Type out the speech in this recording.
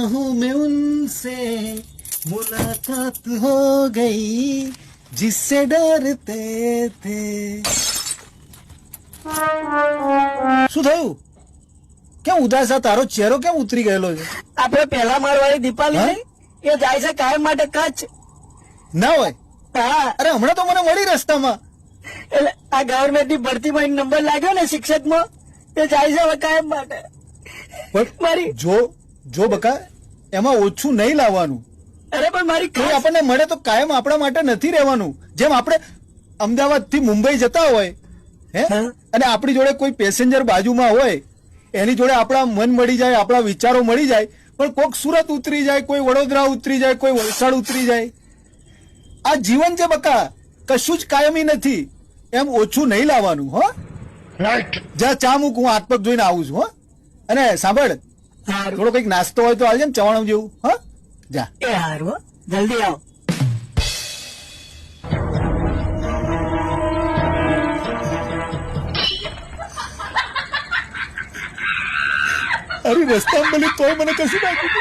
हूँ मैं उनसे मुलाकात हो गई जिससे डरते थे. શું થયું? કેમ ઉદાસ? તારો ચહેરો કેમ ઉતરી ગયેલો છે? આપડે પહેલા મારવાળી દીપાલી હા? નહીં, એ જાય છે કાયમ માટે કચ્છ. ના હોય. હા, અરે હમણાં તો મને મળી રસ્તામાં. એટલે આ ગવર્મેન્ટ ની ભરતીમાં એક નંબર લાગ્યો ને શિક્ષકમાં, એ જાય છે હવે કાયમ માટે. પણ મારી જો બકા, એમાં ઓછું નહીં લાવવાનું. અરે પણ મારી કોઈ ખાસ આપણને મળે તો કાયમ આપણા માટે નથી રહેવાનું. જેમ આપણે અમદાવાદ થી મુંબઈ જતા હોય હે, હા. અને આપણી જોડે કોઈ પેસેન્જર બાજુમાં હોય, એની જોડે આપણા મન મળી જાય, આપણા વિચારો મળી જાય. પણ કોઈક સુરત ઉતરી જાય, કોઈ વડોદરા ઉતરી જાય, કોઈ વલસાડ ઉતરી જાય. આ જીવન છે બકા, કશું જ કાયમી નથી. એમ ઓછું નહીં લાવવાનું. હો, જા ચા મૂક, હું હાથ પગ જોઈને આવું છું. હો, અને સાંભળ, હારું. થોડો કઈક નાસ્તો હોય તો આવજે ને, ચવાણું જેવું. હા, જા. એ હારું હો. જલ્દી આવો. અરે રસ્તામાં મળી તોય મને કશું નાખ્યું.